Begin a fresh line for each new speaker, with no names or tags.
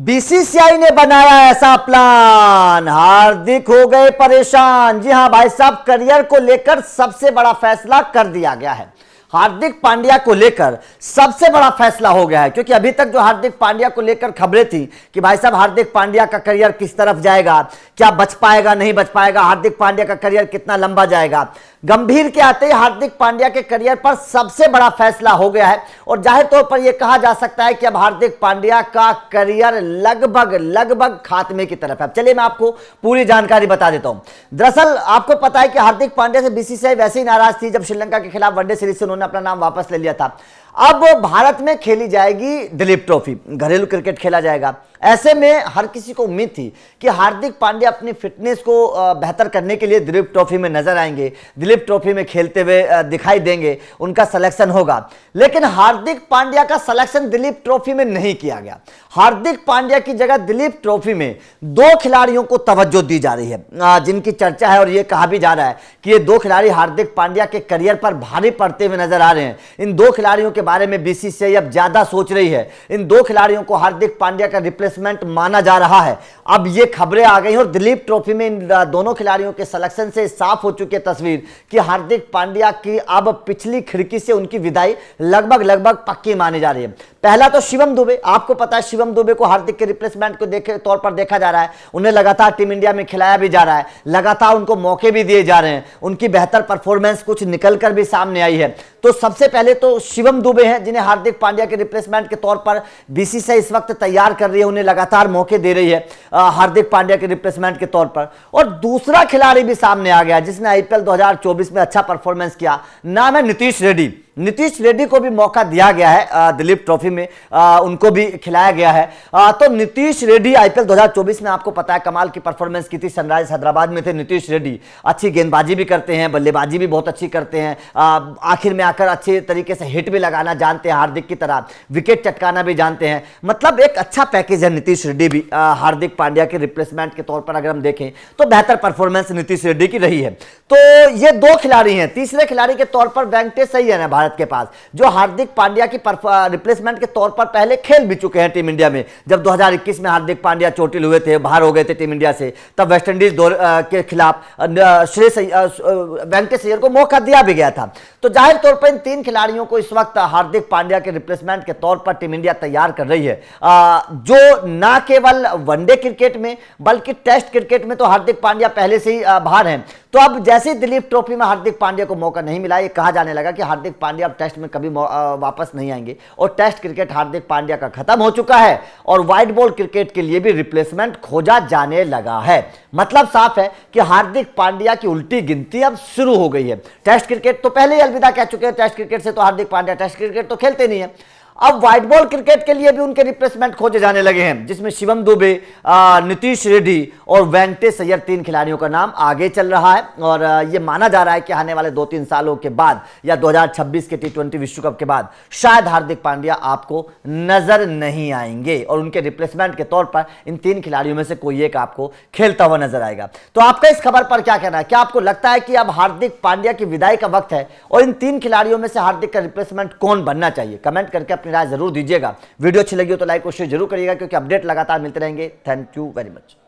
BCCI ने बनाया ऐसा प्लान, हार्दिक हो गए परेशान। जी हां भाई साहब, करियर को लेकर सबसे बड़ा फैसला कर दिया गया है। हार्दिक पांड्या को लेकर सबसे बड़ा फैसला हो गया है, क्योंकि अभी तक जो हार्दिक पांड्या को लेकर खबरें थी कि भाई साहब हार्दिक पांड्या का करियर किस तरफ जाएगा, क्या बच पाएगा नहीं बच पाएगा, हार्दिक पांड्या का करियर कितना लंबा जाएगा, गंभीर के आते ही हार्दिक पांड्या के करियर पर सबसे बड़ा फैसला हो गया है। और जाहिर तौर पर यह कहा जा सकता है कि अब हार्दिक पांड्या का करियर लगभग खात्मे की तरफ है। चलिए मैं आपको पूरी जानकारी बता देता हूं। दरअसल आपको पता है कि हार्दिक पांड्या से बीसीसीआई वैसे ही नाराज थी जब श्रीलंका के खिलाफ वनडे सीरीज से उन्होंने अपना नाम वापस ले लिया था। अब भारत में खेली जाएगी दिलीप ट्रॉफी, घरेलू क्रिकेट खेला जाएगा। ऐसे में हर किसी को उम्मीद थी कि हार्दिक पांड्या अपनी फिटनेस को बेहतर करने के लिए दिलीप ट्रॉफी में नजर आएंगे, दिलीप ट्रॉफी में खेलते हुए दिखाई देंगे, उनका सिलेक्शन होगा। लेकिन हार्दिक पांड्या का सिलेक्शन दिलीप ट्रॉफी में नहीं किया गया। हार्दिक पांड्या की जगह दिलीप ट्रॉफी में दो खिलाड़ियों को तवज्जो दी जा रही है, जिनकी चर्चा है और यह कहा भी जा रहा है कि ये दो खिलाड़ी हार्दिक पांड्या के करियर पर भारी पड़ते हुए नजर आ रहे हैं। इन दो खिलाड़ियों के बारे में बीसीसीआई अब ज्यादा सोच रही है। इन दो खिलाड़ियों को हार्दिक पांड्या का रिप्लेसमेंट माना जा रहा है। अब ये खबरें आ गई और दिलीप ट्रॉफी में इन दोनों खिलाड़ियों के सिलेक्शन से साफ हो चुकी है तस्वीर कि हार्दिक पांड्या की अब पिछली खिड़की से उनकी विदाई लगभग पक्की मानी जा रही है। पहला तो शिवम दुबे, आपको पता है शिवम दुबे को हार्दिक के रिप्लेसमेंट को तौर पर देखा जा रहा है। उन्हें लगातार टीम इंडिया में खिलाया भी जा रहा है, लगातार उनको मौके भी दिए जा रहे हैं, उनकी बेहतर परफॉर्मेंस कुछ निकलकर भी सामने आई है। तो सबसे पहले तो शिवम दुबे हैं जिन्हें हार्दिक पांड्या के रिप्लेसमेंट के तौर पर बीसीसीआई इस वक्त तैयार कर रही है, उन्हें लगातार मौके दे रही है हार्दिक पांड्या के रिप्लेसमेंट के तौर पर। और दूसरा खिलाड़ी भी सामने आ गया जिसने आईपीएल 2024 में अच्छा परफॉर्मेंस किया, नाम है नीतीश रेड्डी। नीतीश रेड्डी को भी मौका दिया गया है दिलीप ट्रॉफी में, उनको भी खिलाया गया है। तो नीतीश रेड्डी आईपीएल 2024 में आपको पता है कमाल की परफॉर्मेंस की थी, सनराइजर्स हैदराबाद में थे नीतीश रेड्डी। अच्छी गेंदबाजी भी करते हैं, बल्लेबाजी भी बहुत अच्छी करते हैं, आखिर में आकर अच्छे तरीके से हिट भी लगाना जानते हैं, हार्दिक की तरह विकेट चटकाना भी जानते हैं। मतलब एक अच्छा पैकेज है नीतीश रेड्डी भी हार्दिक पांड्या के रिप्लेसमेंट के तौर पर अगर हम देखें तो बेहतर परफॉर्मेंस नीतीश रेड्डी की रही है। तो ये दो खिलाड़ी हैं। तीसरे खिलाड़ी के तौर पर वेंकटेश अय्यर है भारत के पास, जो हार्दिक पांड्या की रिप्लेसमेंट के तौर पर पहले खेल भी चुके हैं टीम इंडिया में। जब 2021 में हार्दिक पांड्या चोटिल हुए थे, बाहर हो गए थे टीम इंडिया से, तब वेस्टइंडीज के खिलाफ वेंकटेश अय्यर को मौका दिया भी गया था। तो जाहिर तौर पर इन तीन खिलाड़ियों को इस वक्त हार्दिक पांड्या के रिप्लेसमेंट के तौर पर टीम इंडिया तैयार कर रही है, जो ना केवल वनडे क्रिकेट में बल्कि टेस्ट क्रिकेट में तो हार्दिक पांड्या पहले से ही बाहर हैं। तो अब जैसे दिलीप ट्रॉफी में हार्दिक पांड्या को मौका नहीं मिला, ये कहा जाने लगा कि हार्दिक पांड्या अब टेस्ट में कभी वापस नहीं आएंगे और टेस्ट क्रिकेट हार्दिक पांड्या का खत्म हो चुका है और व्हाइट बॉल क्रिकेट के लिए भी रिप्लेसमेंट खोजा जाने लगा है। मतलब साफ है कि हार्दिक पांड्या की उल्टी गिनती अब शुरू हो गई है। टेस्ट क्रिकेट तो पहले ही अलविदा कह चुके हैं, टेस्ट क्रिकेट से तो हार्दिक पांड्या टेस्ट क्रिकेट तो खेलते नहीं है। अब व्हाइट बॉल क्रिकेट के लिए भी उनके रिप्लेसमेंट खोजे जाने लगे हैं, जिसमें शिवम दुबे, नीतीश रेड्डी और वेंकटेश अय्यर, तीन खिलाड़ियों का नाम आगे चल रहा है। और यह माना जा रहा है कि आने वाले 2-3 सालों के बाद या 2026 के T20 विश्व कप के बाद शायद हार्दिक पांड्या आपको नजर नहीं आएंगे और उनके रिप्लेसमेंट के तौर पर इन तीन खिलाड़ियों में से कोई एक आपको खेलता हुआ नजर आएगा। तो आपका इस खबर पर क्या कहना है? क्या आपको लगता है कि अब हार्दिक पांड्या की विदाई का वक्त है और इन तीन खिलाड़ियों में से हार्दिक का रिप्लेसमेंट कौन बनना चाहिए? कमेंट करके राय जरूर दीजिएगा। वीडियो अच्छी लगी हो तो लाइक और शेयर जरूर करिएगा, क्योंकि अपडेट लगातार मिलते रहेंगे। Thank you very much.